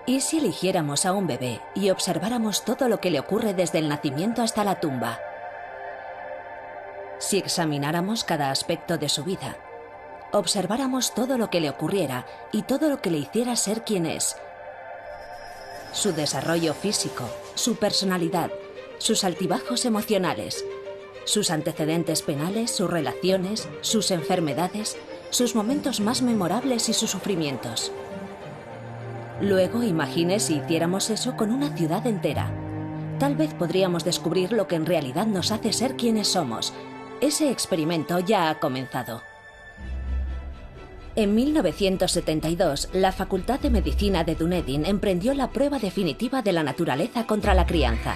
¿Y si eligiéramos a un bebé y observáramos todo lo que le ocurre desde el nacimiento hasta la tumba? Si examináramos cada aspecto de su vida, observáramos todo lo que le ocurriera y todo lo que le hiciera ser quien es, su desarrollo físico, su personalidad, sus altibajos emocionales, sus antecedentes penales, sus relaciones, sus enfermedades, sus momentos más memorables y sus sufrimientos. Luego imagine si hiciéramos eso con una ciudad entera. Tal vez podríamos descubrir lo que en realidad nos hace ser quienes somos. Ese experimento ya ha comenzado. En 1972, la Facultad de Medicina de Dunedin emprendió la prueba definitiva de la naturaleza contra la crianza.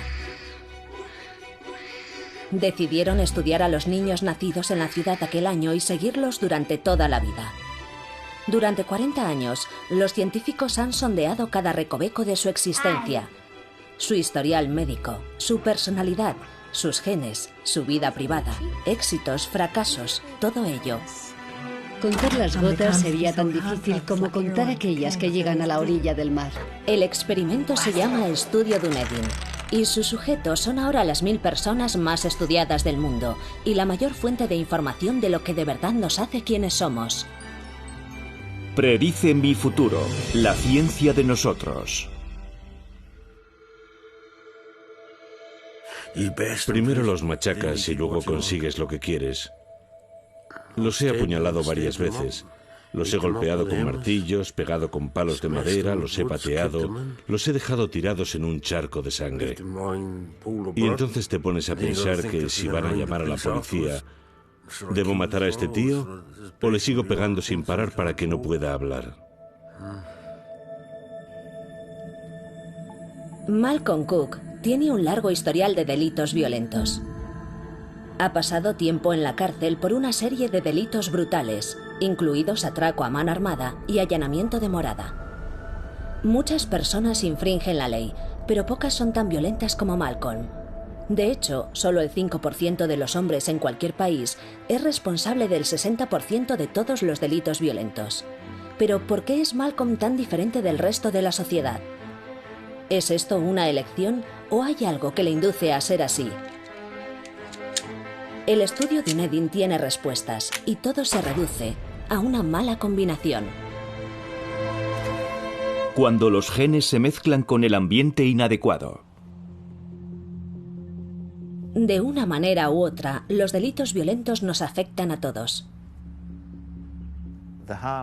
Decidieron estudiar a los niños nacidos en la ciudad aquel año y seguirlos durante toda la vida. Durante 40 años, los científicos han sondeado cada recoveco de su existencia, su historial médico, su personalidad, sus genes, su vida privada, éxitos, fracasos, todo ello. Contar las gotas sería tan difícil como contar aquellas que llegan a la orilla del mar. El experimento se llama Estudio Dunedin y sus sujetos son ahora las 1000 personas más estudiadas del mundo y la mayor fuente de información de lo que de verdad nos hace quienes somos. Predice mi futuro, la ciencia de nosotros. Primero los machacas y luego consigues lo que quieres. Los he apuñalado varias veces. Los he golpeado con martillos, pegado con palos de madera, los he pateado, los he dejado tirados en un charco de sangre. Y entonces te pones a pensar que si van a llamar a la policía, ¿debo matar a este tío o le sigo pegando sin parar para que no pueda hablar? Malcolm Cook tiene un largo historial de delitos violentos. Ha pasado tiempo en la cárcel por una serie de delitos brutales, incluidos atraco a mano armada y allanamiento de morada. Muchas personas infringen la ley, pero pocas son tan violentas como Malcolm. De hecho, solo el 5% de los hombres en cualquier país es responsable del 60% de todos los delitos violentos. Pero ¿por qué es Malcolm tan diferente del resto de la sociedad? ¿Es esto una elección o hay algo que le induce a ser así? El estudio Dunedin tiene respuestas y todo se reduce a una mala combinación. Cuando los genes se mezclan con el ambiente inadecuado. De una manera u otra, los delitos violentos nos afectan a todos.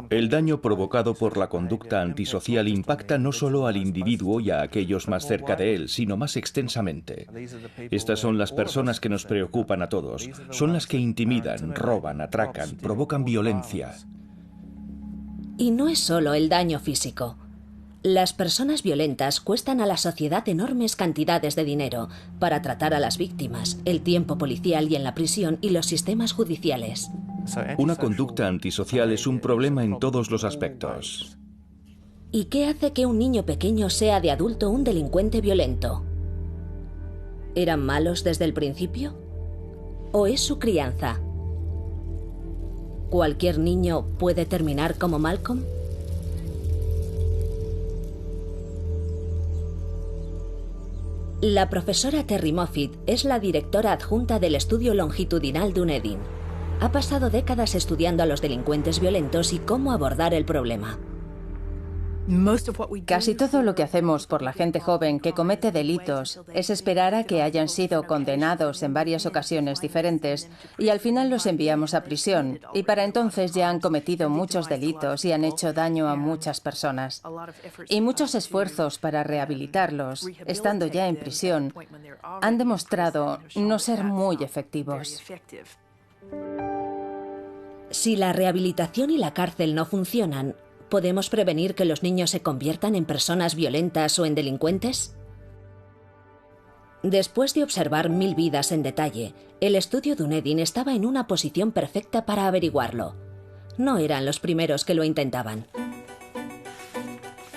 El daño provocado por la conducta antisocial impacta no solo al individuo y a aquellos más cerca de él, sino más extensamente. Estas son las personas que nos preocupan a todos. Son las que intimidan, roban, atracan, provocan violencia. Y no es solo el daño físico. Las personas violentas cuestan a la sociedad enormes cantidades de dinero para tratar a las víctimas, el tiempo policial y en la prisión y los sistemas judiciales. Una conducta antisocial es un problema en todos los aspectos. ¿Y qué hace que un niño pequeño sea de adulto un delincuente violento? ¿Eran malos desde el principio? ¿O es su crianza? ¿Cualquier niño puede terminar como Malcolm? La profesora Terry Moffitt es la directora adjunta del estudio longitudinal Dunedin. Ha pasado décadas estudiando a los delincuentes violentos y cómo abordar el problema. Casi todo lo que hacemos por la gente joven que comete delitos es esperar a que hayan sido condenados en varias ocasiones diferentes y al final los enviamos a prisión y para entonces ya han cometido muchos delitos y han hecho daño a muchas personas. Y muchos esfuerzos para rehabilitarlos, estando ya en prisión, han demostrado no ser muy efectivos. Si la rehabilitación y la cárcel no funcionan, ¿podemos prevenir que los niños se conviertan en personas violentas o en delincuentes? Después de observar 1000 vidas en detalle, el estudio Dunedin estaba en una posición perfecta para averiguarlo. No eran los primeros que lo intentaban.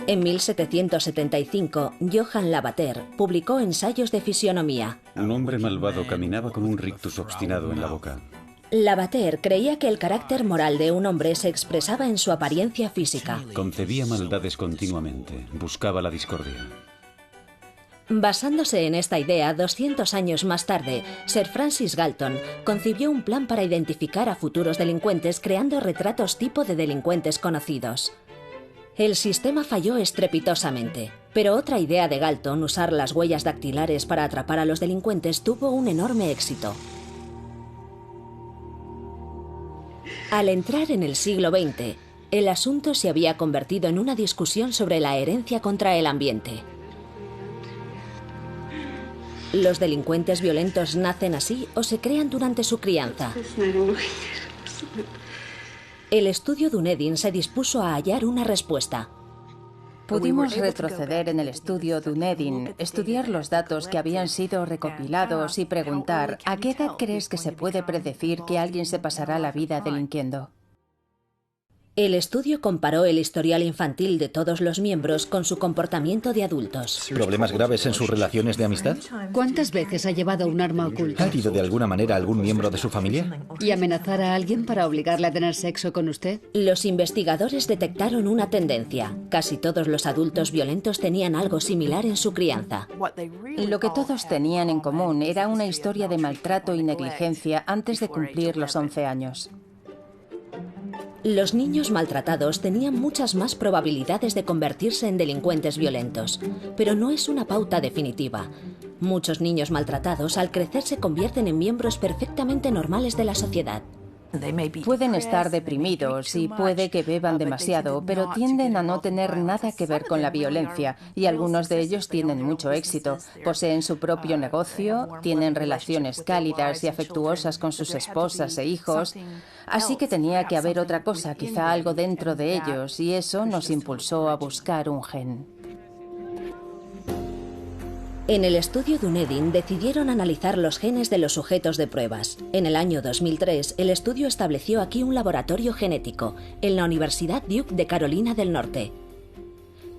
En 1775, Johann Lavater publicó Ensayos de fisionomía. Un hombre malvado caminaba con un rictus obstinado en la boca. Lavater creía que el carácter moral de un hombre se expresaba en su apariencia física. Concebía maldades continuamente, buscaba la discordia. Basándose en esta idea, 200 años más tarde, Sir Francis Galton concibió un plan para identificar a futuros delincuentes creando retratos tipo de delincuentes conocidos. El sistema falló estrepitosamente, pero otra idea de Galton, usar las huellas dactilares para atrapar a los delincuentes, tuvo un enorme éxito. Al entrar en el siglo XX, el asunto se había convertido en una discusión sobre la herencia contra el ambiente. ¿Los delincuentes violentos nacen así o se crean durante su crianza? El estudio Dunedin se dispuso a hallar una respuesta. Pudimos retroceder en el estudio Dunedin, estudiar los datos que habían sido recopilados y preguntar ¿a qué edad crees que se puede predecir que alguien se pasará la vida delinquiendo? El estudio comparó el historial infantil de todos los miembros con su comportamiento de adultos. ¿Problemas graves en sus relaciones de amistad? ¿Cuántas veces ha llevado un arma oculta? ¿Ha herido de alguna manera a algún miembro de su familia? ¿Y amenazar a alguien para obligarle a tener sexo con usted? Los investigadores detectaron una tendencia. Casi todos los adultos violentos tenían algo similar en su crianza. Lo que todos tenían en común era una historia de maltrato y negligencia antes de cumplir los 11 años. Los niños maltratados tenían muchas más probabilidades de convertirse en delincuentes violentos, pero no es una pauta definitiva. Muchos niños maltratados al crecer se convierten en miembros perfectamente normales de la sociedad. Pueden estar deprimidos y puede que beban demasiado, pero tienden a no tener nada que ver con la violencia y algunos de ellos tienen mucho éxito. Poseen su propio negocio, tienen relaciones cálidas y afectuosas con sus esposas e hijos. Así que tenía que haber otra cosa, quizá algo dentro de ellos, y eso nos impulsó a buscar un gen. En el estudio Dunedin decidieron analizar los genes de los sujetos de pruebas. En el año 2003, el estudio estableció aquí un laboratorio genético, en la Universidad Duke de Carolina del Norte.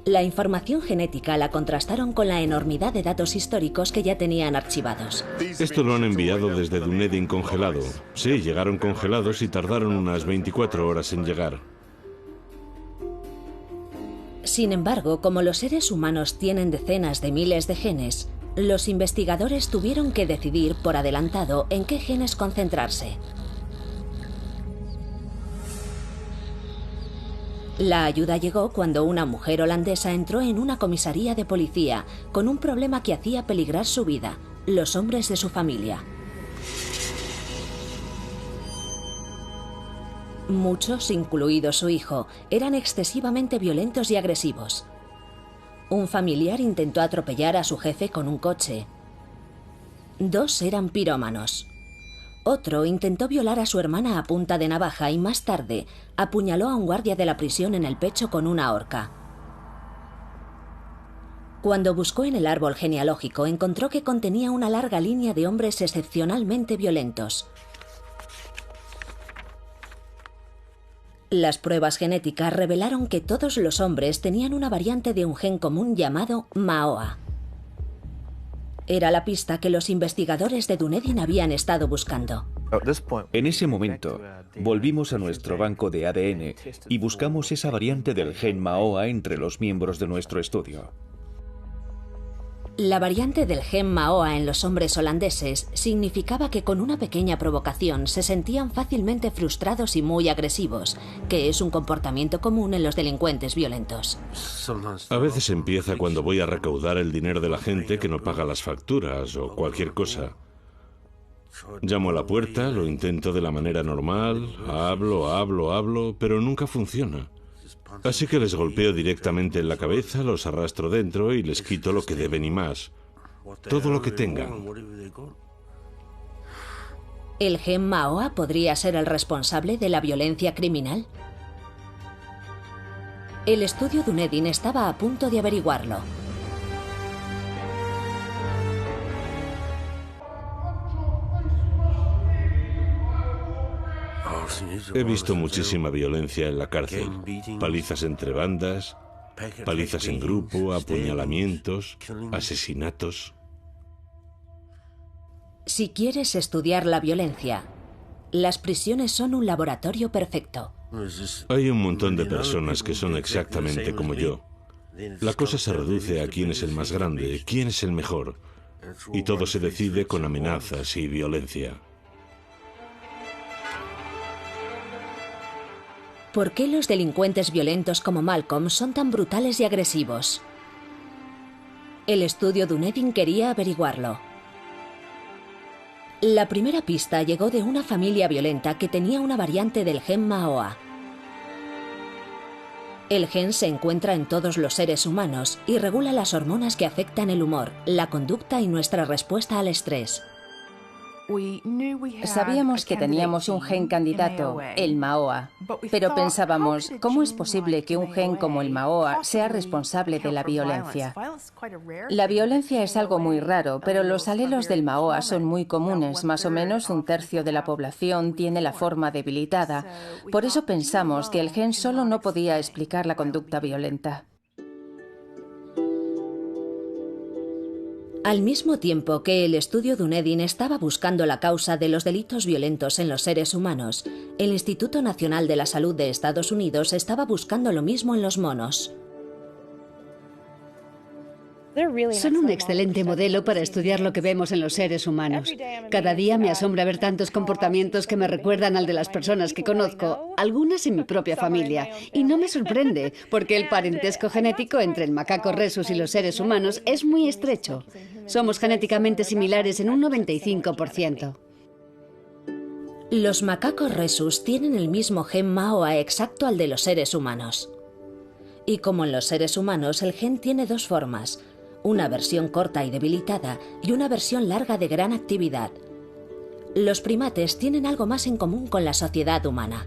La información genética la contrastaron con la enormidad de datos históricos que ya tenían archivados. Esto lo han enviado desde Dunedin congelado. Sí, llegaron congelados y tardaron unas 24 horas en llegar. Sin embargo, como los seres humanos tienen decenas de miles de genes, los investigadores tuvieron que decidir por adelantado en qué genes concentrarse. La ayuda llegó cuando una mujer holandesa entró en una comisaría de policía con un problema que hacía peligrar su vida: los hombres de su familia. Muchos, incluido su hijo, eran excesivamente violentos y agresivos. Un familiar intentó atropellar a su jefe con un coche. 2 eran pirómanos. Otro intentó violar a su hermana a punta de navaja y más tarde apuñaló a un guardia de la prisión en el pecho con una horca. Cuando buscó en el árbol genealógico, encontró que contenía una larga línea de hombres excepcionalmente violentos. Las pruebas genéticas revelaron que todos los hombres tenían una variante de un gen común llamado MAOA. Era la pista que los investigadores de Dunedin habían estado buscando. En ese momento, volvimos a nuestro banco de ADN y buscamos esa variante del gen MAOA entre los miembros de nuestro estudio. La variante del gen MAOA en los hombres holandeses significaba que con una pequeña provocación se sentían fácilmente frustrados y muy agresivos, que es un comportamiento común en los delincuentes violentos. A veces empieza cuando voy a recaudar el dinero de la gente que no paga las facturas o cualquier cosa. Llamo a la puerta, lo intento de la manera normal, hablo, pero nunca funciona. Así que les golpeo directamente en la cabeza, los arrastro dentro y les quito lo que deben y más. Todo lo que tengan. ¿El gen MAOA podría ser el responsable de la violencia criminal? El estudio Dunedin estaba a punto de averiguarlo. He visto muchísima violencia en la cárcel. Palizas entre bandas, palizas en grupo, apuñalamientos, asesinatos. Si quieres estudiar la violencia, las prisiones son un laboratorio perfecto. Hay un montón de personas que son exactamente como yo. La cosa se reduce a quién es el más grande, quién es el mejor. Y todo se decide con amenazas y violencia. ¿Por qué los delincuentes violentos como Malcolm son tan brutales y agresivos? El estudio Dunedin quería averiguarlo. La primera pista llegó de una familia violenta que tenía una variante del gen MAOA. El gen se encuentra en todos los seres humanos y regula las hormonas que afectan el humor, la conducta y nuestra respuesta al estrés. Sabíamos que teníamos un gen candidato, el MAOA, pero pensábamos, ¿cómo es posible que un gen como el MAOA sea responsable de la violencia? La violencia es algo muy raro, pero los alelos del MAOA son muy comunes, más o menos un tercio de la población tiene la forma debilitada. Por eso pensamos que el gen solo no podía explicar la conducta violenta. Al mismo tiempo que el estudio Dunedin estaba buscando la causa de los delitos violentos en los seres humanos, el Instituto Nacional de la Salud de Estados Unidos estaba buscando lo mismo en los monos. Son un excelente modelo para estudiar lo que vemos en los seres humanos. Cada día me asombra ver tantos comportamientos que me recuerdan al de las personas que conozco, algunas en mi propia familia. Y no me sorprende, porque el parentesco genético entre el macaco rhesus y los seres humanos es muy estrecho. Somos genéticamente similares en un 95%. Los macacos rhesus tienen el mismo gen MAOA exacto al de los seres humanos. Y como en los seres humanos, el gen tiene dos formas: una versión corta y debilitada y una versión larga de gran actividad. Los primates tienen algo más en común con la sociedad humana.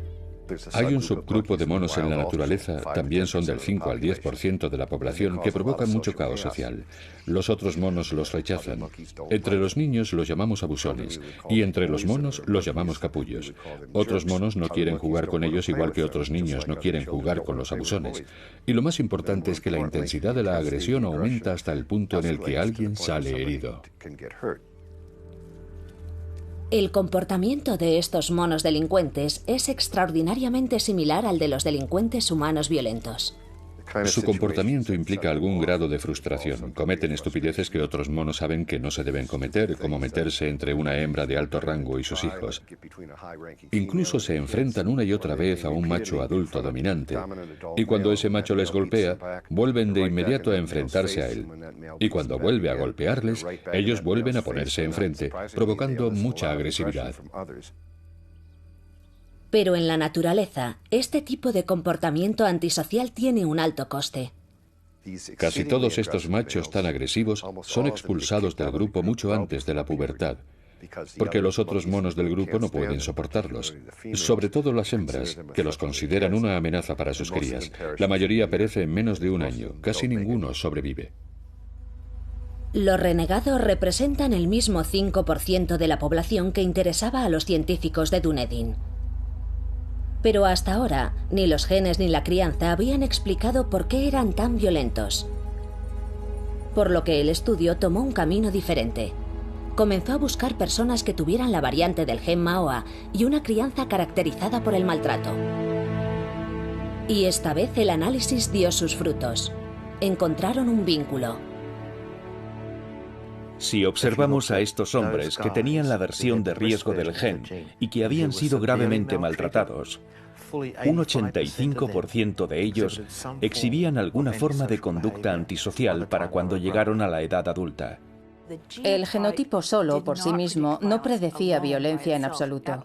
Hay un subgrupo de monos en la naturaleza, también son del 5 al 10% de la población, que provocan mucho caos social. Los otros monos los rechazan. Entre los niños los llamamos abusones y entre los monos los llamamos capullos. Otros monos no quieren jugar con ellos igual que otros niños no quieren jugar con los abusones. Y lo más importante es que la intensidad de la agresión aumenta hasta el punto en el que alguien sale herido. El comportamiento de estos monos delincuentes es extraordinariamente similar al de los delincuentes humanos violentos. Su comportamiento implica algún grado de frustración. Cometen estupideces que otros monos saben que no se deben cometer, como meterse entre una hembra de alto rango y sus hijos. Incluso se enfrentan una y otra vez a un macho adulto dominante, y cuando ese macho les golpea, vuelven de inmediato a enfrentarse a él. Y cuando vuelve a golpearles, ellos vuelven a ponerse enfrente, provocando mucha agresividad. Pero en la naturaleza, este tipo de comportamiento antisocial tiene un alto coste. Casi todos estos machos tan agresivos son expulsados del grupo mucho antes de la pubertad, porque los otros monos del grupo no pueden soportarlos, sobre todo las hembras, que los consideran una amenaza para sus crías. La mayoría perece en menos de un año, casi ninguno sobrevive. Los renegados representan el mismo 5% de la población que interesaba a los científicos de Dunedin. Pero hasta ahora, ni los genes ni la crianza habían explicado por qué eran tan violentos. Por lo que el estudio tomó un camino diferente. Comenzó a buscar personas que tuvieran la variante del gen MAOA y una crianza caracterizada por el maltrato. Y esta vez el análisis dio sus frutos. Encontraron un vínculo. Si observamos a estos hombres que tenían la versión de riesgo del gen y que habían sido gravemente maltratados, un 85% de ellos exhibían alguna forma de conducta antisocial para cuando llegaron a la edad adulta. El genotipo solo, por sí mismo, no predecía violencia en absoluto.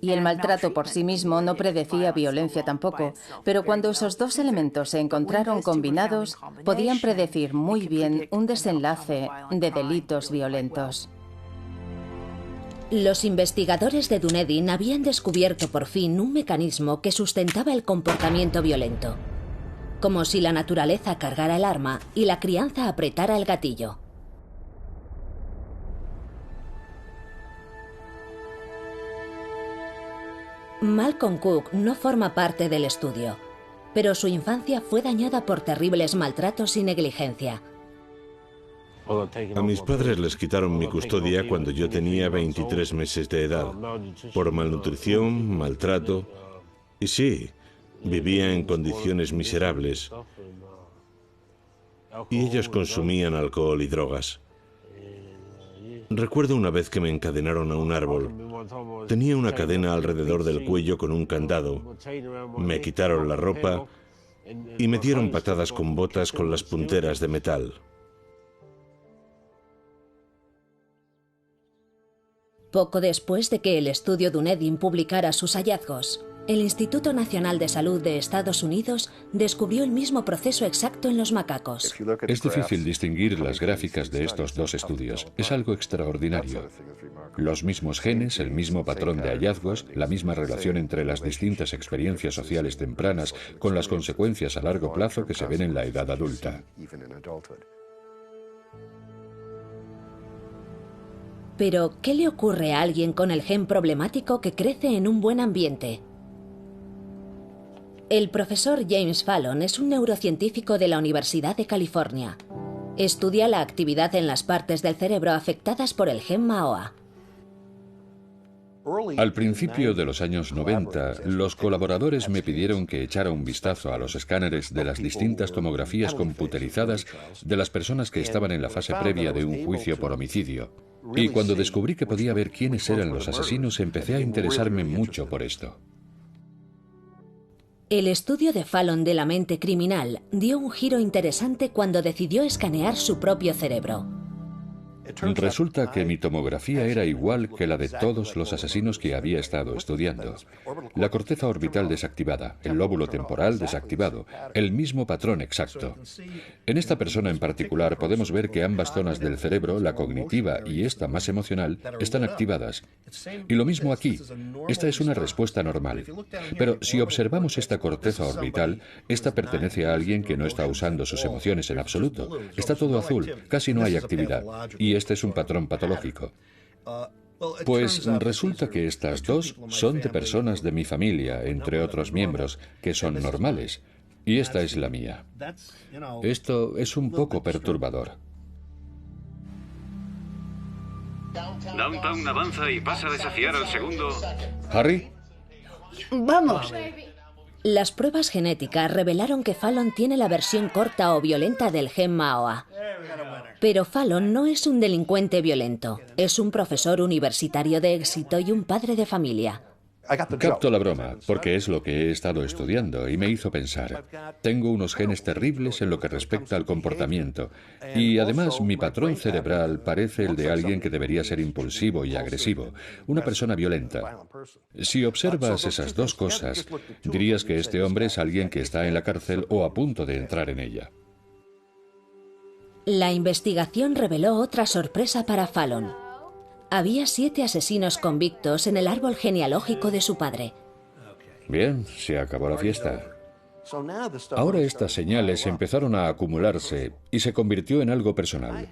Y el maltrato por sí mismo no predecía violencia tampoco, pero cuando esos dos elementos se encontraron combinados, podían predecir muy bien un desenlace de delitos violentos. Los investigadores de Dunedin habían descubierto por fin un mecanismo que sustentaba el comportamiento violento. Como si la naturaleza cargara el arma y la crianza apretara el gatillo. Malcolm Cook no forma parte del estudio, pero su infancia fue dañada por terribles maltratos y negligencia. A mis padres les quitaron mi custodia cuando yo tenía 23 meses de edad, por malnutrición, maltrato, y sí, vivía en condiciones miserables. Y ellos consumían alcohol y drogas. Recuerdo una vez que me encadenaron a un árbol. Tenía una cadena alrededor del cuello con un candado. Me quitaron la ropa y me dieron patadas con botas con las punteras de metal. Poco después de que el estudio Dunedin publicara sus hallazgos, el Instituto Nacional de Salud de Estados Unidos descubrió el mismo proceso exacto en los macacos. Es difícil distinguir las gráficas de estos dos estudios. Es algo extraordinario. Los mismos genes, el mismo patrón de hallazgos, la misma relación entre las distintas experiencias sociales tempranas con las consecuencias a largo plazo que se ven en la edad adulta. Pero, ¿qué le ocurre a alguien con el gen problemático que crece en un buen ambiente? El profesor James Fallon es un neurocientífico de la Universidad de California. Estudia la actividad en las partes del cerebro afectadas por el gen MAOA. Al principio de los años 90, los colaboradores me pidieron que echara un vistazo a los escáneres de las distintas tomografías computerizadas de las personas que estaban en la fase previa de un juicio por homicidio. Y cuando descubrí que podía ver quiénes eran los asesinos, empecé a interesarme mucho por esto. El estudio de Fallon de la mente criminal dio un giro interesante cuando decidió escanear su propio cerebro. Resulta que mi tomografía era igual que la de todos los asesinos que había estado estudiando. La corteza orbital desactivada, el lóbulo temporal desactivado, el mismo patrón exacto. En esta persona en particular podemos ver que ambas zonas del cerebro, la cognitiva y esta más emocional, están activadas. Y lo mismo aquí. Esta es una respuesta normal. Pero si observamos esta corteza orbital, esta pertenece a alguien que no está usando sus emociones en absoluto. Está todo azul, casi no hay actividad. Y este es un patrón patológico. Pues resulta que estas dos son de personas de mi familia, entre otros miembros, que son normales. Y esta es la mía. Esto es un poco perturbador. Downtown avanza y pasa a desafiar al segundo. ¿Harry? ¡Vamos! Las pruebas genéticas revelaron que Fallon tiene la versión corta o violenta del gen MAOA. Pero Fallon no es un delincuente violento. Es un profesor universitario de éxito y un padre de familia. Capto la broma, porque es lo que he estado estudiando y me hizo pensar. Tengo unos genes terribles en lo que respecta al comportamiento y además mi patrón cerebral parece el de alguien que debería ser impulsivo y agresivo, una persona violenta. Si observas esas dos cosas, dirías que este hombre es alguien que está en la cárcel o a punto de entrar en ella. La investigación reveló otra sorpresa para Fallon. Había 7 asesinos convictos en el árbol genealógico de su padre. Bien, se acabó la fiesta. Ahora estas señales empezaron a acumularse y se convirtió en algo personal.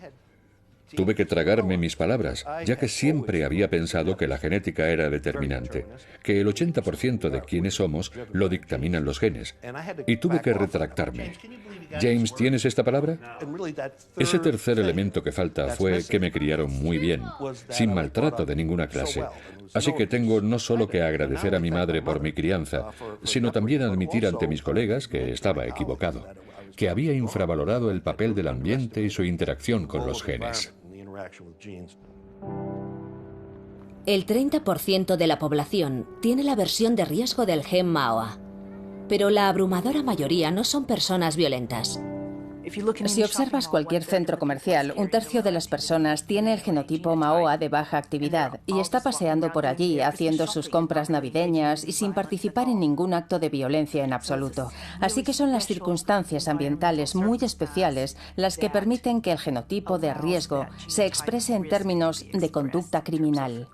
Tuve que tragarme mis palabras, ya que siempre había pensado que la genética era determinante, que el 80% de quienes somos lo dictaminan los genes. Y tuve que retractarme. James, ¿tienes esta palabra? Ese tercer elemento que falta fue que me criaron muy bien, sin maltrato de ninguna clase. Así que tengo no solo que agradecer a mi madre por mi crianza, sino también admitir ante mis colegas que estaba equivocado, que había infravalorado el papel del ambiente y su interacción con los genes. El 30% de la población tiene la versión de riesgo del gen MAOA, pero la abrumadora mayoría no son personas violentas. Si observas cualquier centro comercial, 1/3 de las personas tiene el genotipo MAOA de baja actividad y está paseando por allí haciendo sus compras navideñas y sin participar en ningún acto de violencia en absoluto. Así que son las circunstancias ambientales muy especiales las que permiten que el genotipo de riesgo se exprese en términos de conducta criminal.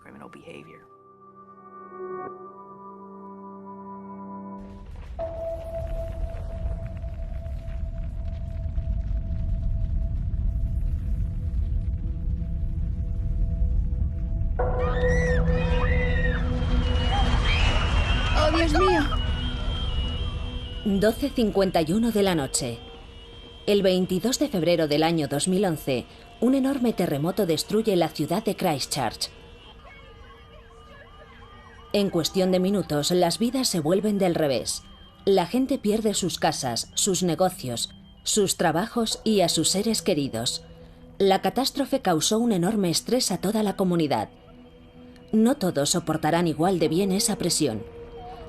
¡Oh, Dios mío! 12:51 de la noche. El 22 de febrero del año 2011, un enorme terremoto destruye la ciudad de Christchurch. En cuestión de minutos, las vidas se vuelven del revés. La gente pierde sus casas, sus negocios, sus trabajos y a sus seres queridos. La catástrofe causó un enorme estrés a toda la comunidad. No todos soportarán igual de bien esa presión.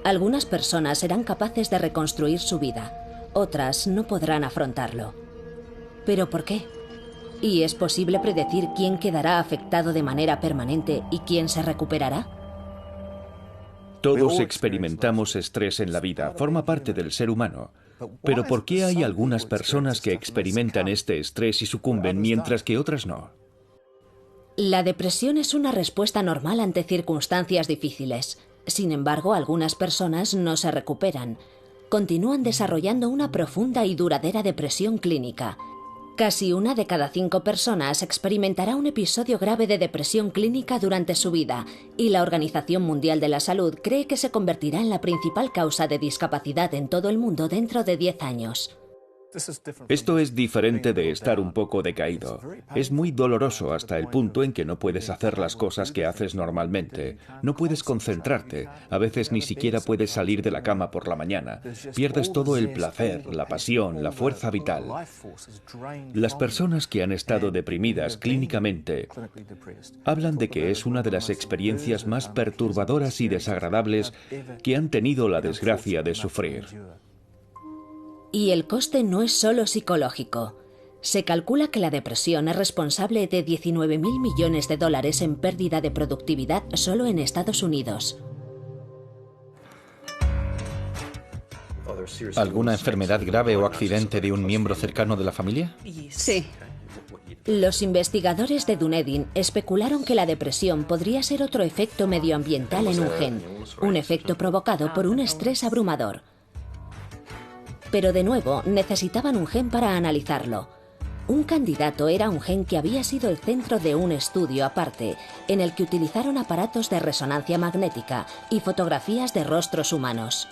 Algunas personas serán capaces de reconstruir su vida, otras no podrán afrontarlo. ¿Pero por qué? ¿Y es posible predecir quién quedará afectado de manera permanente y quién se recuperará? Todos experimentamos estrés en la vida, forma parte del ser humano. Pero ¿por qué hay algunas personas que experimentan este estrés y sucumben mientras que otras no? La depresión es una respuesta normal ante circunstancias difíciles. Sin embargo, algunas personas no se recuperan. Continúan desarrollando una profunda y duradera depresión clínica. Casi 1 de cada 5 personas experimentará un episodio grave de depresión clínica durante su vida, y la Organización Mundial de la Salud cree que se convertirá en la principal causa de discapacidad en todo el mundo dentro de 10 años. Esto es diferente de estar un poco decaído. Es muy doloroso hasta el punto en que no puedes hacer las cosas que haces normalmente. No puedes concentrarte. A veces ni siquiera puedes salir de la cama por la mañana. Pierdes todo el placer, la pasión, la fuerza vital. Las personas que han estado deprimidas clínicamente hablan de que es una de las experiencias más perturbadoras y desagradables que han tenido la desgracia de sufrir. Y el coste no es solo psicológico. Se calcula que la depresión es responsable de 19.000 millones de dólares en pérdida de productividad solo en Estados Unidos. ¿Alguna enfermedad grave o accidente de un miembro cercano de la familia? Sí. Los investigadores de Dunedin especularon que la depresión podría ser otro efecto medioambiental en un gen, un efecto provocado por un estrés abrumador. Pero de nuevo, necesitaban un gen para analizarlo. Un candidato era un gen que había sido el centro de un estudio aparte, en el que utilizaron aparatos de resonancia magnética y fotografías de rostros humanos.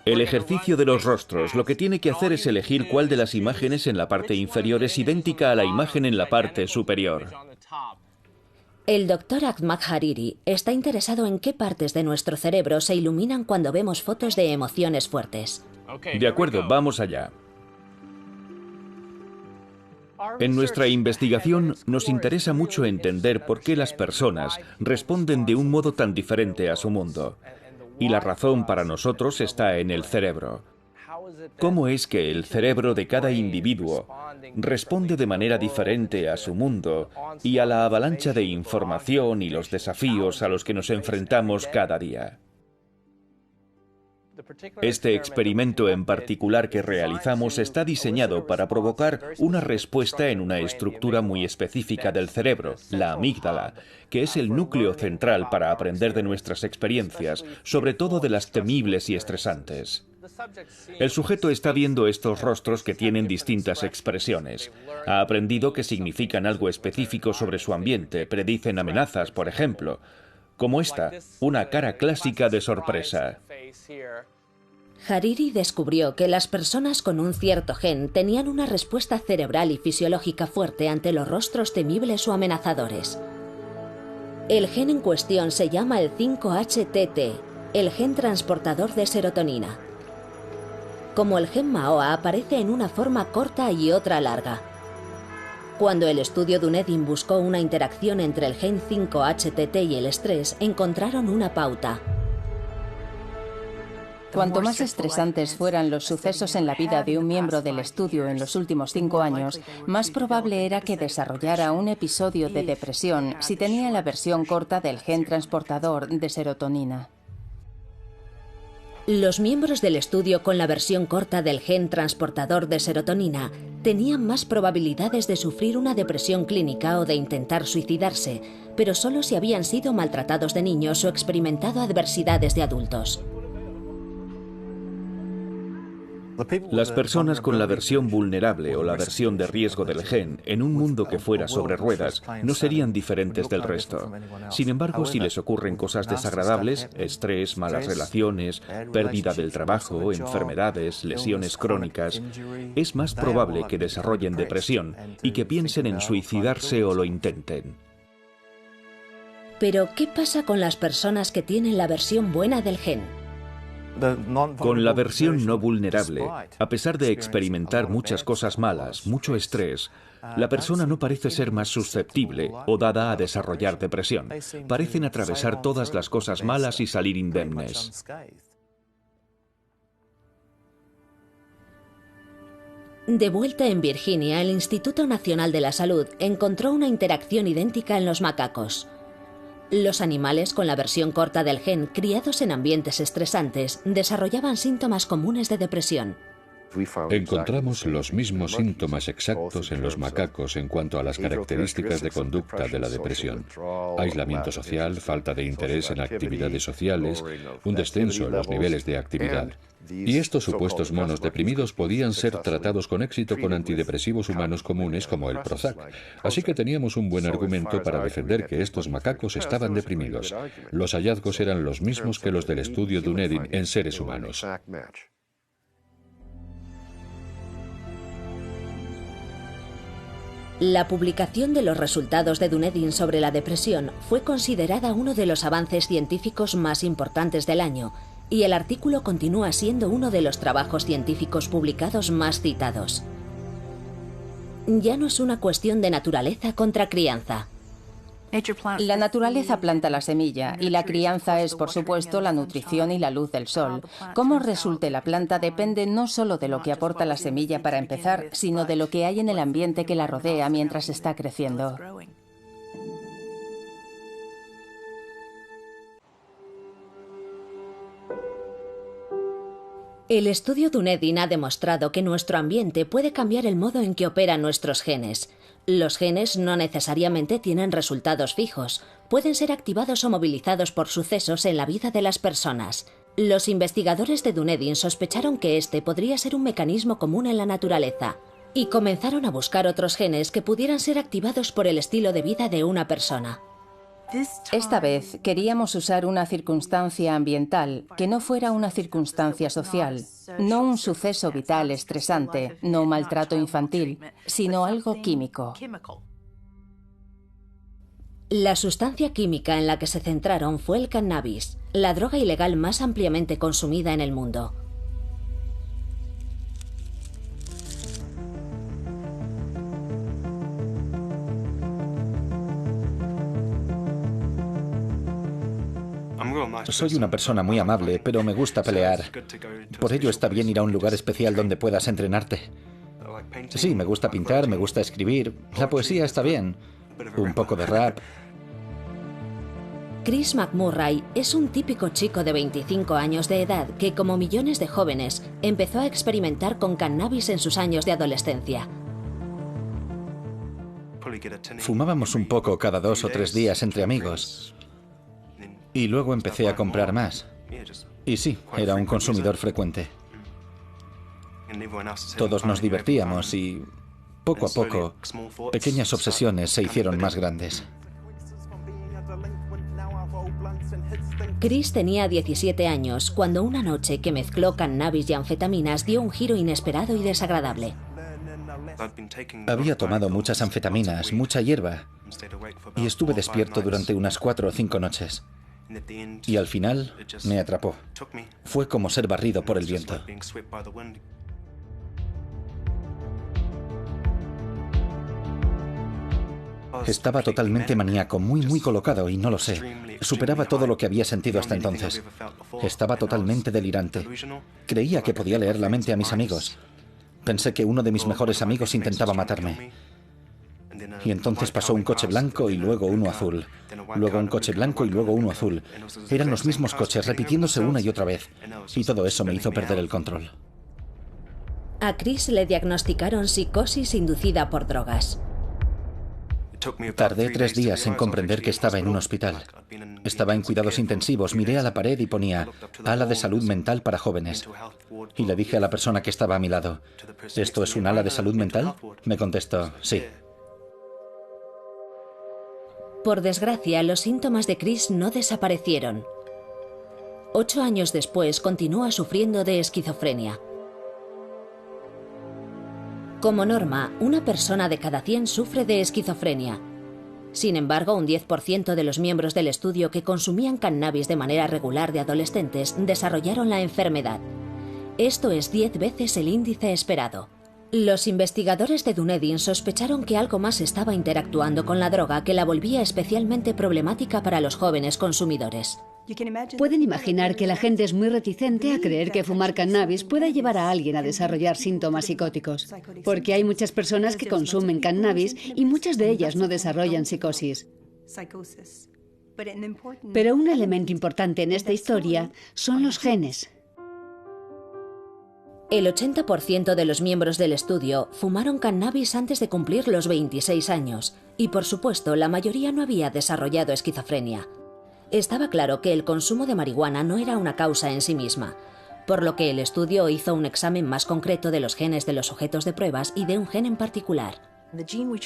El ejercicio de los rostros lo que tiene que hacer es elegir cuál de las imágenes en la parte inferior es idéntica a la imagen en la parte superior. El Dr. Ahmad Hariri está interesado en qué partes de nuestro cerebro se iluminan cuando vemos fotos de emociones fuertes. De acuerdo, vamos allá. En nuestra investigación nos interesa mucho entender por qué las personas responden de un modo tan diferente a su mundo. Y la razón para nosotros está en el cerebro. ¿Cómo es que el cerebro de cada individuo responde de manera diferente a su mundo y a la avalancha de información y los desafíos a los que nos enfrentamos cada día? Este experimento en particular que realizamos está diseñado para provocar una respuesta en una estructura muy específica del cerebro, la amígdala, que es el núcleo central para aprender de nuestras experiencias, sobre todo de las temibles y estresantes. El sujeto está viendo estos rostros que tienen distintas expresiones. Ha aprendido que significan algo específico sobre su ambiente, predicen amenazas, por ejemplo, como esta, una cara clásica de sorpresa. Hariri descubrió que las personas con un cierto gen tenían una respuesta cerebral y fisiológica fuerte ante los rostros temibles o amenazadores. El gen en cuestión se llama el 5-HTT, el gen transportador de serotonina. Como el gen MAOA aparece en una forma corta y otra larga. Cuando el estudio Dunedin buscó una interacción entre el gen 5-HTT y el estrés, encontraron una pauta. Cuanto más estresantes fueran los sucesos en la vida de un miembro del estudio en los últimos 5 años, más probable era que desarrollara un episodio de depresión si tenía la versión corta del gen transportador de serotonina. Los miembros del estudio con la versión corta del gen transportador de serotonina tenían más probabilidades de sufrir una depresión clínica o de intentar suicidarse, pero solo si habían sido maltratados de niños o experimentado adversidades de adultos. Las personas con la versión vulnerable o la versión de riesgo del gen en un mundo que fuera sobre ruedas no serían diferentes del resto. Sin embargo, si les ocurren cosas desagradables, estrés, malas relaciones, pérdida del trabajo, enfermedades, lesiones crónicas, es más probable que desarrollen depresión y que piensen en suicidarse o lo intenten. Pero, ¿qué pasa con las personas que tienen la versión buena del gen? Con la versión no vulnerable, a pesar de experimentar muchas cosas malas, mucho estrés, la persona no parece ser más susceptible o dada a desarrollar depresión. Parecen atravesar todas las cosas malas y salir indemnes. De vuelta en Virginia, el Instituto Nacional de la Salud encontró una interacción idéntica en los macacos. Los animales con la versión corta del gen, criados en ambientes estresantes, desarrollaban síntomas comunes de depresión. Encontramos los mismos síntomas exactos en los macacos en cuanto a las características de conducta de la depresión. Aislamiento social, falta de interés en actividades sociales, un descenso en los niveles de actividad. Y estos supuestos monos deprimidos podían ser tratados con éxito con antidepresivos humanos comunes como el Prozac. Así que teníamos un buen argumento para defender que estos macacos estaban deprimidos. Los hallazgos eran los mismos que los del estudio Dunedin en seres humanos. La publicación de los resultados de Dunedin sobre la depresión fue considerada uno de los avances científicos más importantes del año, y el artículo continúa siendo uno de los trabajos científicos publicados más citados. Ya no es una cuestión de naturaleza contra crianza. La naturaleza planta la semilla y la crianza es, por supuesto, la nutrición y la luz del sol. Cómo resulte la planta depende no solo de lo que aporta la semilla para empezar, sino de lo que hay en el ambiente que la rodea mientras está creciendo. El estudio Dunedin ha demostrado que nuestro ambiente puede cambiar el modo en que operan nuestros genes. Los genes no necesariamente tienen resultados fijos, pueden ser activados o movilizados por sucesos en la vida de las personas. Los investigadores de Dunedin sospecharon que este podría ser un mecanismo común en la naturaleza, y comenzaron a buscar otros genes que pudieran ser activados por el estilo de vida de una persona. Esta vez queríamos usar una circunstancia ambiental que no fuera una circunstancia social, no un suceso vital estresante, no un maltrato infantil, sino algo químico. La sustancia química en la que se centraron fue el cannabis, la droga ilegal más ampliamente consumida en el mundo. Soy una persona muy amable, pero me gusta pelear. Por ello está bien ir a un lugar especial donde puedas entrenarte. Sí, me gusta pintar, me gusta escribir. La poesía está bien. Un poco de rap. Chris McMurray es un típico chico de 25 años de edad que, como millones de jóvenes, empezó a experimentar con cannabis en sus años de adolescencia. Fumábamos un poco cada 2 o 3 días entre amigos. Y luego empecé a comprar más. Y sí, era un consumidor frecuente. Todos nos divertíamos y, poco a poco, pequeñas obsesiones se hicieron más grandes. Chris tenía 17 años cuando una noche que mezcló cannabis y anfetaminas dio un giro inesperado y desagradable. Había tomado muchas anfetaminas, mucha hierba, y estuve despierto durante unas 4 o 5 noches. Y al final me atrapó. Fue como ser barrido por el viento. Estaba totalmente maníaco, muy colocado, y no lo sé. Superaba todo lo que había sentido hasta entonces. Estaba totalmente delirante. Creía que podía leer la mente a mis amigos. Pensé que uno de mis mejores amigos intentaba matarme. Y entonces pasó un coche blanco y luego uno azul. Luego un coche blanco y luego uno azul. Eran los mismos coches, repitiéndose una y otra vez. Y todo eso me hizo perder el control. A Chris le diagnosticaron psicosis inducida por drogas. Tardé 3 días en comprender que estaba en un hospital. Estaba en cuidados intensivos, miré a la pared y ponía ala de salud mental para jóvenes. Y le dije a la persona que estaba a mi lado, ¿esto es un ala de salud mental? Me contestó, sí. Por desgracia, los síntomas de Chris no desaparecieron. 8 años después, continúa sufriendo de esquizofrenia. Como norma, una persona de cada 100 sufre de esquizofrenia. Sin embargo, un 10% de los miembros del estudio que consumían cannabis de manera regular de adolescentes desarrollaron la enfermedad. Esto es 10 veces el índice esperado. Los investigadores de Dunedin sospecharon que algo más estaba interactuando con la droga que la volvía especialmente problemática para los jóvenes consumidores. Pueden imaginar que la gente es muy reticente a creer que fumar cannabis pueda llevar a alguien a desarrollar síntomas psicóticos, porque hay muchas personas que consumen cannabis y muchas de ellas no desarrollan psicosis. Pero un elemento importante en esta historia son los genes. El 80% de los miembros del estudio fumaron cannabis antes de cumplir los 26 años, y por supuesto la mayoría no había desarrollado esquizofrenia. Estaba claro que el consumo de marihuana no era una causa en sí misma, por lo que el estudio hizo un examen más concreto de los genes de los sujetos de pruebas y de un gen en particular.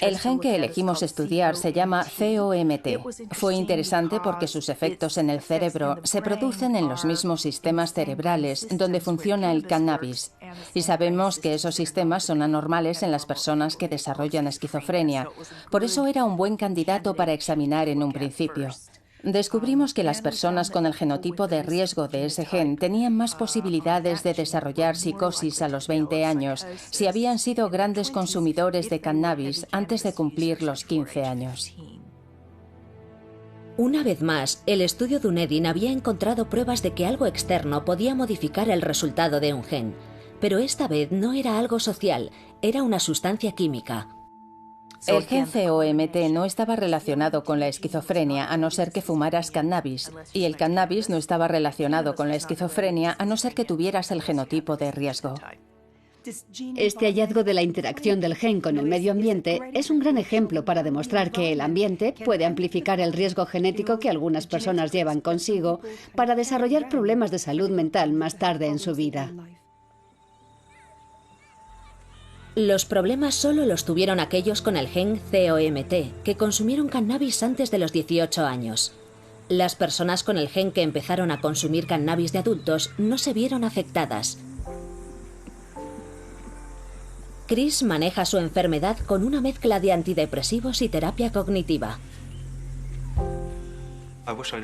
El gen que elegimos estudiar se llama COMT. Fue interesante porque sus efectos en el cerebro se producen en los mismos sistemas cerebrales donde funciona el cannabis. Y sabemos que esos sistemas son anormales en las personas que desarrollan esquizofrenia. Por eso era un buen candidato para examinar en un principio. Descubrimos que las personas con el genotipo de riesgo de ese gen tenían más posibilidades de desarrollar psicosis a los 20 años si habían sido grandes consumidores de cannabis antes de cumplir los 15 años. Una vez más, el estudio Dunedin había encontrado pruebas de que algo externo podía modificar el resultado de un gen, pero esta vez no era algo social, era una sustancia química. El gen COMT no estaba relacionado con la esquizofrenia a no ser que fumaras cannabis, y el cannabis no estaba relacionado con la esquizofrenia a no ser que tuvieras el genotipo de riesgo. Este hallazgo de la interacción del gen con el medio ambiente es un gran ejemplo para demostrar que el ambiente puede amplificar el riesgo genético que algunas personas llevan consigo para desarrollar problemas de salud mental más tarde en su vida. Los problemas solo los tuvieron aquellos con el gen COMT, que consumieron cannabis antes de los 18 años. Las personas con el gen que empezaron a consumir cannabis de adultos no se vieron afectadas. Chris maneja su enfermedad con una mezcla de antidepresivos y terapia cognitiva.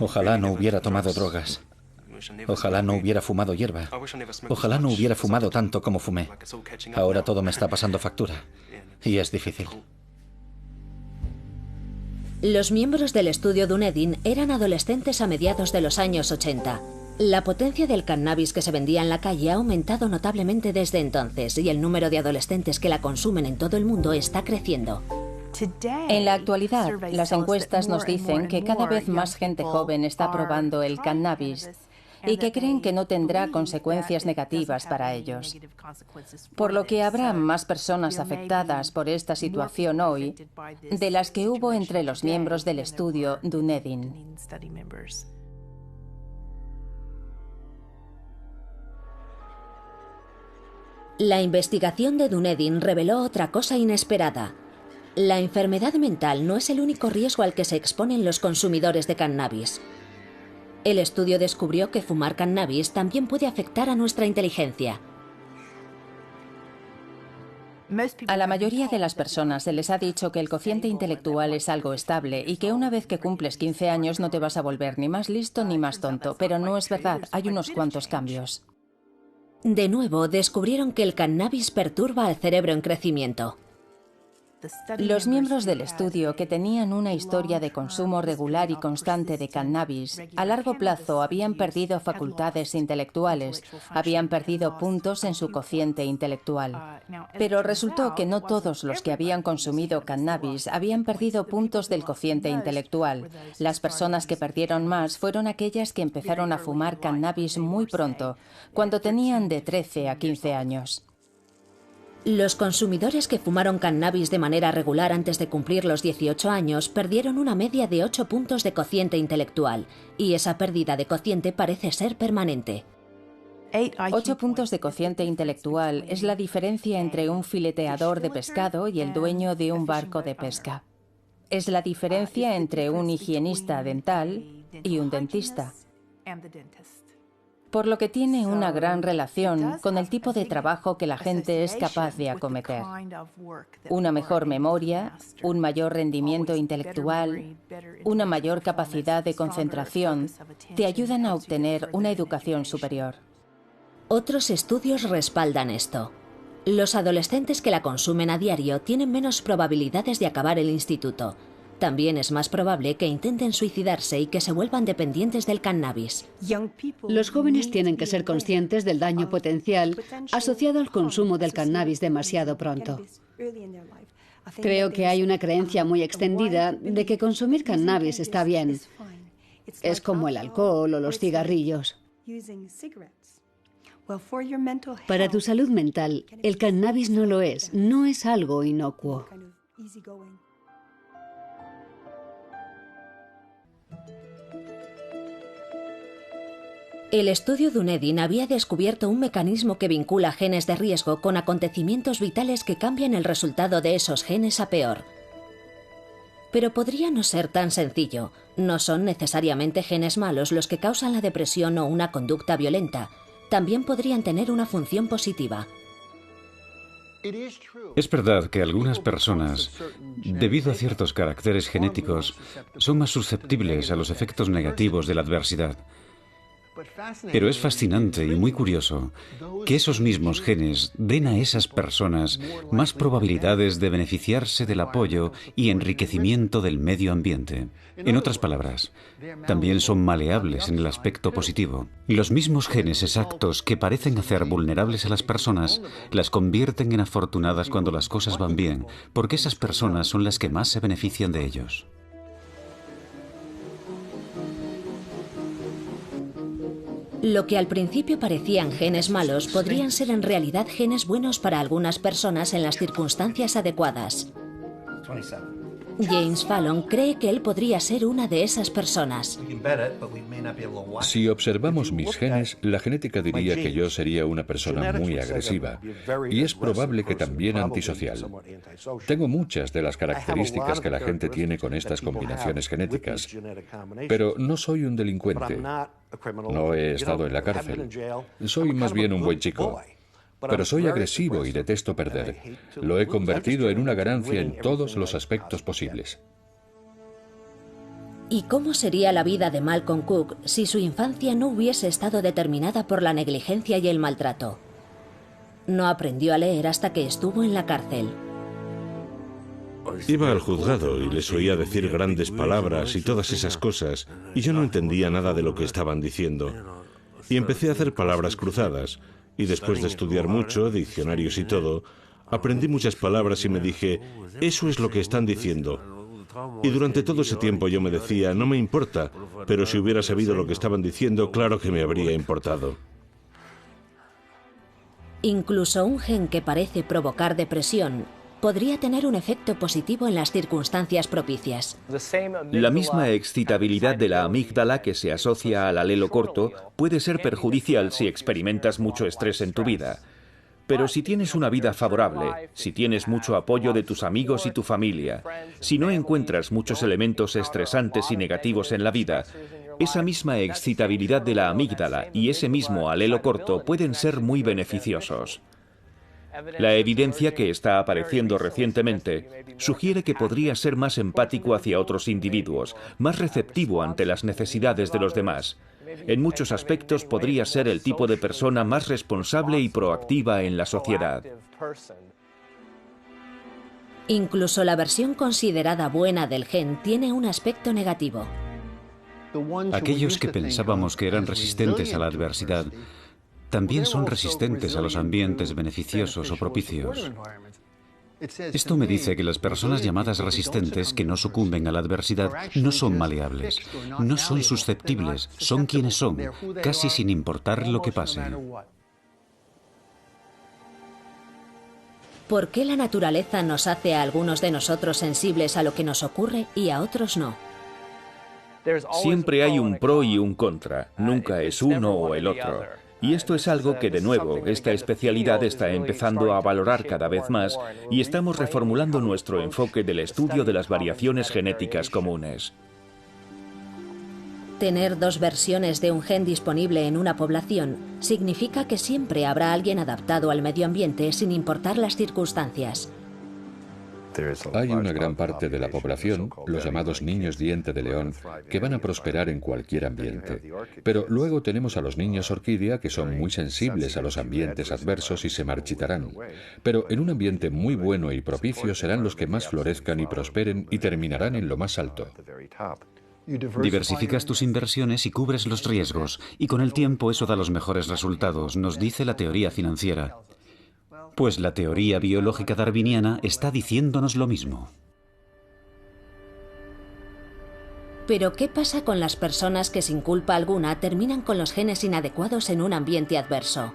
Ojalá no hubiera tomado drogas. Ojalá no hubiera fumado hierba. Ojalá no hubiera fumado tanto como fumé. Ahora todo me está pasando factura. Y es difícil. Los miembros del estudio Dunedin eran adolescentes a mediados de los años 80. La potencia del cannabis que se vendía en la calle ha aumentado notablemente desde entonces y el número de adolescentes que la consumen en todo el mundo está creciendo. En la actualidad, las encuestas nos dicen que cada vez más gente joven está probando el cannabis y que creen que no tendrá consecuencias negativas para ellos. Por lo que habrá más personas afectadas por esta situación hoy de las que hubo entre los miembros del estudio Dunedin. La investigación de Dunedin reveló otra cosa inesperada. La enfermedad mental no es el único riesgo al que se exponen los consumidores de cannabis. El estudio descubrió que fumar cannabis también puede afectar a nuestra inteligencia. A la mayoría de las personas se les ha dicho que el cociente intelectual es algo estable y que una vez que cumples 15 años no te vas a volver ni más listo ni más tonto, pero no es verdad, hay unos cuantos cambios. De nuevo, descubrieron que el cannabis perturba al cerebro en crecimiento. Los miembros del estudio que tenían una historia de consumo regular y constante de cannabis, a largo plazo habían perdido facultades intelectuales, habían perdido puntos en su cociente intelectual. Pero resultó que no todos los que habían consumido cannabis habían perdido puntos del cociente intelectual. Las personas que perdieron más fueron aquellas que empezaron a fumar cannabis muy pronto, cuando tenían de 13 a 15 años. Los consumidores que fumaron cannabis de manera regular antes de cumplir los 18 años perdieron una media de 8 puntos de cociente intelectual, y esa pérdida de cociente parece ser permanente. 8 puntos de cociente intelectual es la diferencia entre un fileteador de pescado y el dueño de un barco de pesca. Es la diferencia entre un higienista dental y un dentista. Por lo que tiene una gran relación con el tipo de trabajo que la gente es capaz de acometer. Una mejor memoria, un mayor rendimiento intelectual, una mayor capacidad de concentración, te ayudan a obtener una educación superior. Otros estudios respaldan esto. Los adolescentes que la consumen a diario tienen menos probabilidades de acabar el instituto. También es más probable que intenten suicidarse y que se vuelvan dependientes del cannabis. Los jóvenes tienen que ser conscientes del daño potencial asociado al consumo del cannabis demasiado pronto. Creo que hay una creencia muy extendida de que consumir cannabis está bien. Es como el alcohol o los cigarrillos. Para tu salud mental, el cannabis no lo es, no es algo inocuo. El estudio Dunedin había descubierto un mecanismo que vincula genes de riesgo con acontecimientos vitales que cambian el resultado de esos genes a peor. Pero podría no ser tan sencillo. No son necesariamente genes malos los que causan la depresión o una conducta violenta. También podrían tener una función positiva. Es verdad que algunas personas, debido a ciertos caracteres genéticos, son más susceptibles a los efectos negativos de la adversidad. Pero es fascinante y muy curioso que esos mismos genes den a esas personas más probabilidades de beneficiarse del apoyo y enriquecimiento del medio ambiente. En otras palabras, también son maleables en el aspecto positivo. Los mismos genes exactos que parecen hacer vulnerables a las personas las convierten en afortunadas cuando las cosas van bien, porque esas personas son las que más se benefician de ellos. Lo que al principio parecían genes malos podrían ser en realidad genes buenos para algunas personas en las circunstancias adecuadas. James Fallon cree que él podría ser una de esas personas. Si observamos mis genes, la genética diría que yo sería una persona muy agresiva, y es probable que también antisocial. Tengo muchas de las características que la gente tiene con estas combinaciones genéticas, pero no soy un delincuente. No he estado en la cárcel. Soy más bien un buen chico. Pero soy agresivo y detesto perder. Lo he convertido en una ganancia en todos los aspectos posibles. ¿Y cómo sería la vida de Malcolm Cook si su infancia no hubiese estado determinada por la negligencia y el maltrato? No aprendió a leer hasta que estuvo en la cárcel. Iba al juzgado y les oía decir grandes palabras y todas esas cosas, y yo no entendía nada de lo que estaban diciendo. Y empecé a hacer palabras cruzadas. Y después de estudiar mucho, diccionarios y todo, aprendí muchas palabras y me dije, eso es lo que están diciendo. Y durante todo ese tiempo yo me decía, no me importa, pero si hubiera sabido lo que estaban diciendo, claro que me habría importado. Incluso un gen que parece provocar depresión podría tener un efecto positivo en las circunstancias propicias. La misma excitabilidad de la amígdala que se asocia al alelo corto puede ser perjudicial si experimentas mucho estrés en tu vida. Pero si tienes una vida favorable, si tienes mucho apoyo de tus amigos y tu familia, si no encuentras muchos elementos estresantes y negativos en la vida, esa misma excitabilidad de la amígdala y ese mismo alelo corto pueden ser muy beneficiosos. La evidencia que está apareciendo recientemente sugiere que podría ser más empático hacia otros individuos, más receptivo ante las necesidades de los demás. En muchos aspectos podría ser el tipo de persona más responsable y proactiva en la sociedad. Incluso la versión considerada buena del gen tiene un aspecto negativo. Aquellos que pensábamos que eran resistentes a la adversidad también son resistentes a los ambientes beneficiosos o propicios. Esto me dice que las personas llamadas resistentes que no sucumben a la adversidad no son maleables, no son susceptibles, son quienes son, casi sin importar lo que pase. ¿Por qué la naturaleza nos hace a algunos de nosotros sensibles a lo que nos ocurre y a otros no? Siempre hay un pro y un contra, nunca es uno o el otro. Y esto es algo que, de nuevo, esta especialidad está empezando a valorar cada vez más y estamos reformulando nuestro enfoque del estudio de las variaciones genéticas comunes. Tener dos versiones de un gen disponible en una población significa que siempre habrá alguien adaptado al medio ambiente sin importar las circunstancias. Hay una gran parte de la población, los llamados niños diente de león, que van a prosperar en cualquier ambiente. Pero luego tenemos a los niños orquídea, que son muy sensibles a los ambientes adversos y se marchitarán. Pero en un ambiente muy bueno y propicio serán los que más florezcan y prosperen y terminarán en lo más alto. Diversificas tus inversiones y cubres los riesgos, y con el tiempo eso da los mejores resultados, nos dice la teoría financiera. Pues la teoría biológica darwiniana está diciéndonos lo mismo. Pero ¿qué pasa con las personas que sin culpa alguna terminan con los genes inadecuados en un ambiente adverso?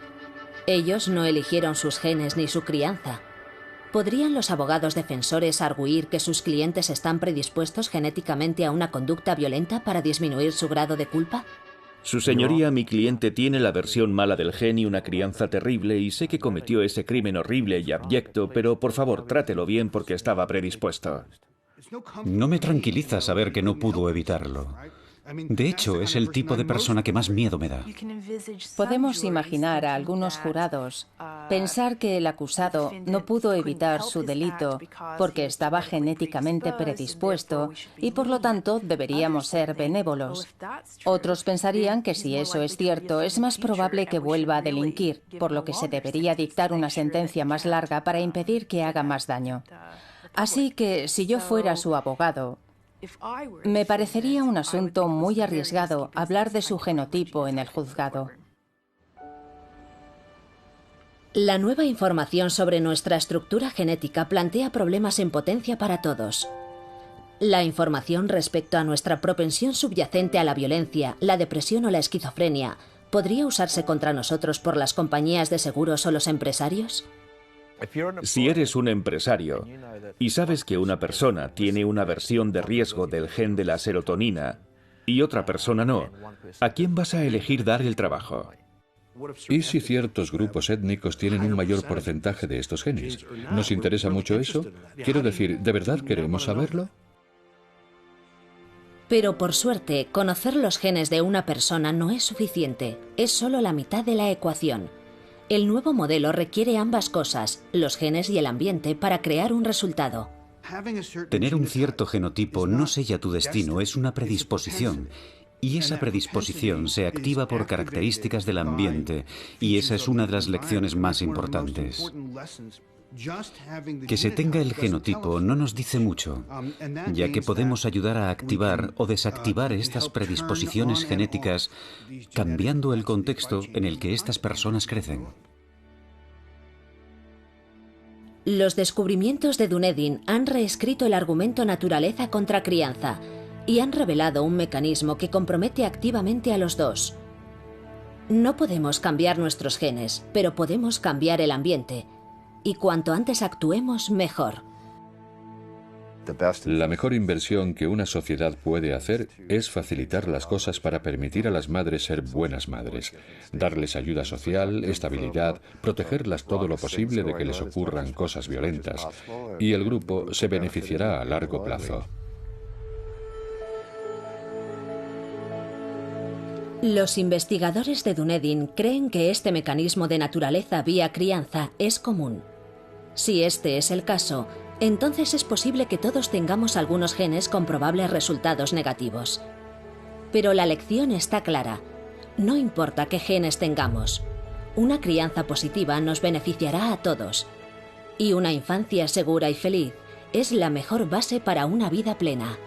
Ellos no eligieron sus genes ni su crianza. ¿Podrían los abogados defensores arguir que sus clientes están predispuestos genéticamente a una conducta violenta para disminuir su grado de culpa? Su señoría, mi cliente tiene la versión mala del gen y una crianza terrible y sé que cometió ese crimen horrible y abyecto, pero por favor, trátelo bien porque estaba predispuesto. No me tranquiliza saber que no pudo evitarlo. De hecho, es el tipo de persona que más miedo me da. Podemos imaginar a algunos jurados pensar que el acusado no pudo evitar su delito porque estaba genéticamente predispuesto y por lo tanto deberíamos ser benévolos. Otros pensarían que si eso es cierto, es más probable que vuelva a delinquir, por lo que se debería dictar una sentencia más larga para impedir que haga más daño. Así que, si yo fuera su abogado, me parecería un asunto muy arriesgado hablar de su genotipo en el juzgado. La nueva información sobre nuestra estructura genética plantea problemas en potencia para todos. La información respecto a nuestra propensión subyacente a la violencia, la depresión o la esquizofrenia, ¿podría usarse contra nosotros por las compañías de seguros o los empresarios? Si eres un empresario y sabes que una persona tiene una versión de riesgo del gen de la serotonina y otra persona no, ¿a quién vas a elegir dar el trabajo? ¿Y si ciertos grupos étnicos tienen un mayor porcentaje de estos genes? ¿Nos interesa mucho eso? Quiero decir, ¿de verdad queremos saberlo? Pero por suerte, conocer los genes de una persona no es suficiente, es solo la mitad de la ecuación. El nuevo modelo requiere ambas cosas, los genes y el ambiente, para crear un resultado. Tener un cierto genotipo no sella tu destino, es una predisposición. Y esa predisposición se activa por características del ambiente, y esa es una de las lecciones más importantes. Que se tenga el genotipo no nos dice mucho, ya que podemos ayudar a activar o desactivar estas predisposiciones genéticas cambiando el contexto en el que estas personas crecen. Los descubrimientos de Dunedin han reescrito el argumento naturaleza contra crianza y han revelado un mecanismo que compromete activamente a los dos. No podemos cambiar nuestros genes, pero podemos cambiar el ambiente. Y cuanto antes actuemos, mejor. La mejor inversión que una sociedad puede hacer es facilitar las cosas para permitir a las madres ser buenas madres, darles ayuda social, estabilidad, protegerlas todo lo posible de que les ocurran cosas violentas, y el grupo se beneficiará a largo plazo. Los investigadores de Dunedin creen que este mecanismo de naturaleza vía crianza es común. Si este es el caso, entonces es posible que todos tengamos algunos genes con probables resultados negativos. Pero la lección está clara. No importa qué genes tengamos, una crianza positiva nos beneficiará a todos. Y una infancia segura y feliz es la mejor base para una vida plena.